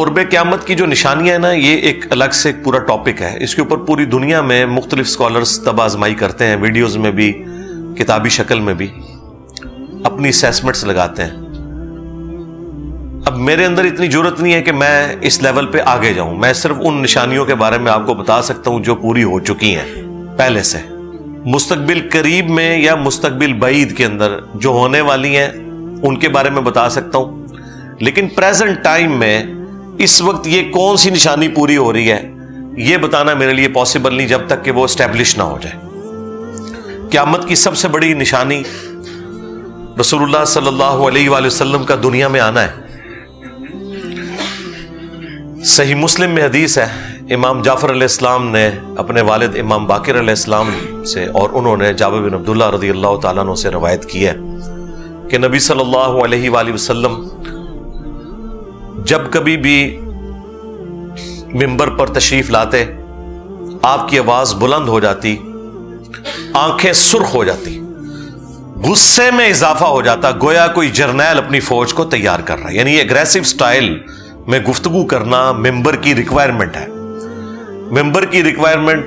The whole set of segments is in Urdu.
قرب قیامت کی جو نشانیاں ہیں نا، یہ ایک الگ سے ایک پورا ٹاپک ہے. اس کے اوپر پوری دنیا میں مختلف اسکالرز تب آزمائی کرتے ہیں، ویڈیوز میں بھی، کتابی شکل میں بھی اپنی اسیسمنٹس لگاتے ہیں. اب میرے اندر اتنی جرت نہیں ہے کہ میں اس لیول پہ آگے جاؤں. میں صرف ان نشانیوں کے بارے میں آپ کو بتا سکتا ہوں جو پوری ہو چکی ہیں پہلے سے. مستقبل قریب میں یا مستقبل بعید کے اندر جو ہونے والی ہیں ان کے بارے میں بتا سکتا ہوں. لیکن پریزنٹ ٹائم میں اس وقت یہ کون سی نشانی پوری ہو رہی ہے یہ بتانا میرے لیے پاسبل نہیں جب تک کہ وہ اسٹیبلش نہ ہو جائے. قیامت کی سب سے بڑی نشانی رسول اللہ صلی اللہ علیہ وآلہ وسلم کا دنیا میں آنا ہے. صحیح مسلم میں حدیث ہے، امام جعفر علیہ السلام نے اپنے والد امام باقر علیہ السلام سے، اور انہوں نے جابر بن عبداللہ رضی اللہ تعالیٰ عنہ سے روایت کی ہے کہ نبی صلی اللہ علیہ وآلہ وسلم جب کبھی بھی منبر پر تشریف لاتے آپ کی آواز بلند ہو جاتی، آنکھیں سرخ ہو جاتی، غصے میں اضافہ ہو جاتا، گویا کوئی جرنیل اپنی فوج کو تیار کر رہا ہے. یعنی ایگریسو سٹائل میں گفتگو کرنا ممبر کی ریکوائرمنٹ ہے. ممبر کی ریکوائرمنٹ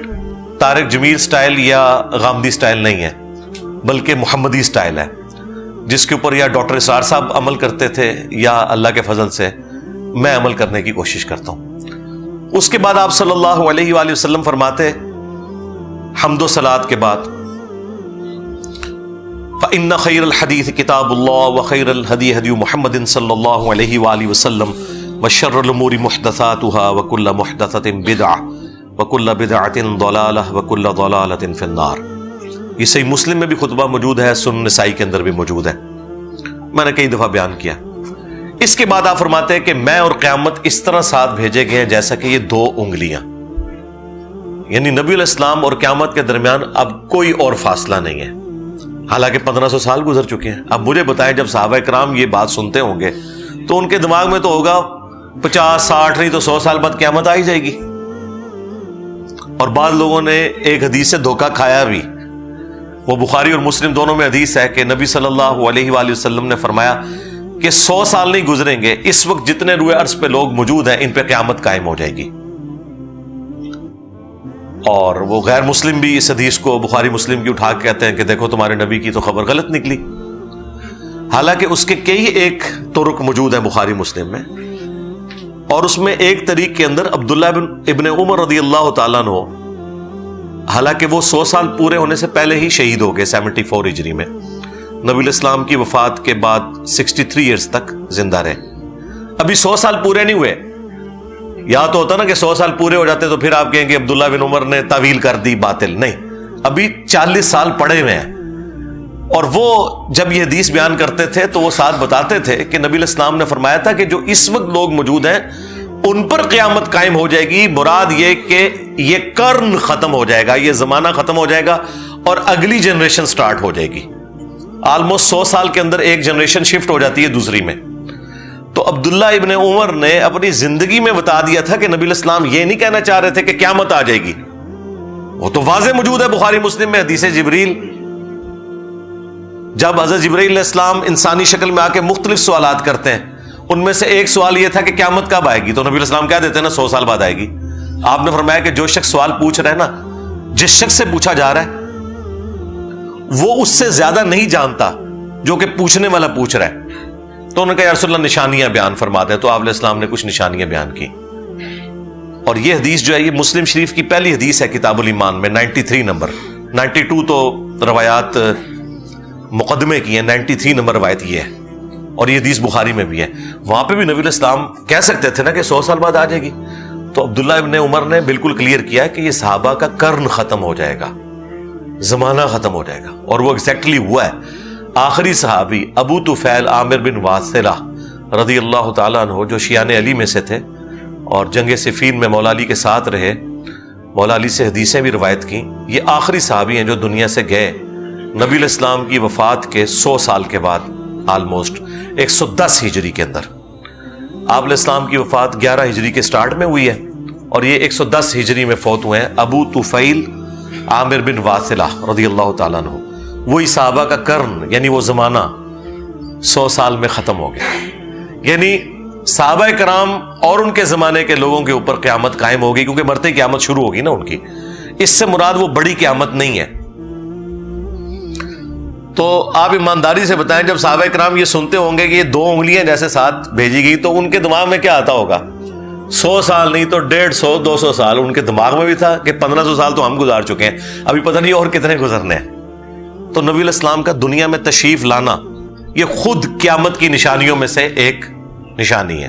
طارق جمیل سٹائل یا غامدی سٹائل نہیں ہے، بلکہ محمدی سٹائل ہے، جس کے اوپر یا ڈاکٹر اسرار صاحب عمل کرتے تھے یا اللہ کے فضل سے میں عمل کرنے کی کوشش کرتا ہوں. اس کے بعد آپ صلی اللہ علیہ وآلہ وسلم فرماتے حمد و صلات کے بعد فَإِنَّ خَيْرَ الْحَدِيثِ كِتَابُ اللَّهِ وَخَيْرَ الْهَدِيِ هَدْيُ مُحَمَّدٍ صلی اللہ علیہ وآلہ وسلم وَشَرَّ الْأُمُورِ مُحْدَثَاتُهَا وَكُلَّ مُحْدَثَةٍ بِدْعَةٍ وَكُلَّ بِدْعَةٍ ضَلَالَةٍ وَكُلَّ ضَلَالَةٍ فِي النَّارِ. یہ صحیح مسلم میں بھی خطبہ موجود ہے، سنن نسائی کے اندر بھی موجود ہے، میں نے کئی دفعہ بیان کیا. اس کے بعد آپ فرماتے ہیں کہ میں اور قیامت اس طرح ساتھ بھیجے گئے ہیں جیسا کہ یہ دو انگلیاں. یعنی نبی علیہ السلام اور قیامت کے درمیان اب کوئی اور فاصلہ نہیں ہے، حالانکہ 1500 سال گزر چکے ہیں. اب مجھے بتائیں جب صحابہ کرام یہ بات سنتے ہوں گے تو ان کے دماغ میں تو ہوگا 50 60 نہیں تو 100 سال بعد قیامت آ ہی جائے گی. اور بعض لوگوں نے ایک حدیث سے دھوکہ کھایا بھی. وہ بخاری اور مسلم دونوں میں حدیث ہے کہ نبی صلی اللہ علیہ وآلہ وسلم نے فرمایا کہ 100 سال نہیں گزریں گے، اس وقت جتنے روئے عرض پہ لوگ موجود ہیں ان پہ قیامت قائم ہو جائے گی. اور وہ غیر مسلم بھی اس حدیث کو بخاری مسلم کی اٹھا کے کہتے ہیں کہ دیکھو تمہارے نبی کی تو خبر غلط نکلی. حالانکہ اس کے کئی ایک طرق موجود ہیں بخاری مسلم میں، اور اس میں ایک طریق کے اندر عبداللہ ابن عمر رضی اللہ تعالیٰ عنہ، حالانکہ وہ 100 سال پورے ہونے سے پہلے ہی شہید ہو گئے 74 ہجری میں، نبی علیہ السلام کی وفات کے بعد 63 ایئرز تک زندہ رہے. ابھی 100 سال پورے نہیں ہوئے. یا تو ہوتا نا کہ 100 سال پورے ہو جاتے تو پھر آپ کہیں گے عبداللہ بن عمر نے تعویل کر دی باطل. نہیں، ابھی 40 سال پڑے ہوئے ہیں. اور وہ جب یہ حدیث بیان کرتے تھے تو وہ ساتھ بتاتے تھے کہ نبی علیہ السلام نے فرمایا تھا کہ جو اس وقت لوگ موجود ہیں ان پر قیامت قائم ہو جائے گی. مراد یہ کہ یہ قرن ختم ہو جائے گا، یہ زمانہ ختم ہو جائے گا اور اگلی جنریشن سٹارٹ ہو جائے گی. آلموسٹ 100 سال کے اندر ایک جنریشن شفٹ ہو جاتی ہے دوسری میں. تو عبداللہ ابن عمر نے اپنی زندگی میں بتا دیا تھا کہ نبی علیہ السلام یہ نہیں کہنا چاہ رہے تھے کہ قیامت آ جائے گی. وہ تو واضح موجود ہے بخاری مسلم میں حدیث جبریل. جب حضرت جبریل علیہ السلام انسانی شکل میں آ کے مختلف سوالات کرتے ہیں، ان میں سے ایک سوال یہ تھا کہ قیامت کب آئے گی، تو نبی علیہ السلام کہہ دیتے ہیں نا 100 سال بعد آئے گی. آپ نے فرمایا کہ جو شخص سوال پوچھ رہا ہے نا، جس شخص سے پوچھا جا رہا ہے وہ اس سے زیادہ نہیں جانتا جو کہ پوچھنے والا پوچھ رہا ہے. تو انہوں نے کہا یا رسول اللہ نشانیاں بیان فرما دیں. تو آپ علیہ السلام نے کچھ نشانیاں بیان کی. اور یہ حدیث جو ہے یہ مسلم شریف کی پہلی حدیث ہے کتاب الایمان میں، 93 نمبر. 92 تو روایات مقدمے کی ہیں، 93 نمبر روایت یہ ہے. اور یہ حدیث بخاری میں بھی ہے. وہاں پہ بھی نبی علیہ السلام کہہ سکتے تھے نا کہ 100 سال بعد آ جائے گی. تو عبداللہ ابن عمر نے بالکل کلیئر کیا کہ یہ صحابہ کا قرن ختم ہو جائے گا، زمانہ ختم ہو جائے گا. اور وہ ایگزیکٹلی ہوا ہے. آخری صحابی ابو طفیل عامر بن واثلہ رضی اللہ تعالیٰ عنہ جو شیعان علی میں سے تھے اور جنگ صفین میں مولا علی کے ساتھ رہے، مولا علی سے حدیثیں بھی روایت کی، یہ آخری صحابی ہیں جو دنیا سے گئے نبی علیہ السلام کی وفات کے 100 سال کے بعد، آلموسٹ 110 ہجری کے اندر. آپ علیہ السلام کی وفات 11 ہجری کے سٹارٹ میں ہوئی ہے اور یہ 110 ہجری میں فوت ہوئے ہیں ابو طفیل عامر بن واثلہ رضی اللہ تعالیٰ عنہ. وہی صحابہ کا قرن یعنی وہ زمانہ 100 سال میں ختم ہو گیا. یعنی صحابہ کرام اور ان کے زمانے کے لوگوں کے اوپر قیامت قائم ہوگی، کیونکہ مرتے ہی قیامت شروع ہوگی نا ان کی. اس سے مراد وہ بڑی قیامت نہیں ہے. تو آپ ایمانداری سے بتائیں، جب صحابہ کرام یہ سنتے ہوں گے کہ یہ 2 انگلیاں جیسے ساتھ بھیجی گئی، تو ان کے دماغ میں کیا آتا ہوگا؟ 100 سال نہیں تو 150 200 سال ان کے دماغ میں بھی تھا کہ 1500 سال تو ہم گزار چکے ہیں، ابھی پتہ نہیں اور کتنے گزرنے ہیں. تو نبی علیہ السلام کا دنیا میں تشریف لانا یہ خود قیامت کی نشانیوں میں سے ایک نشانی ہے.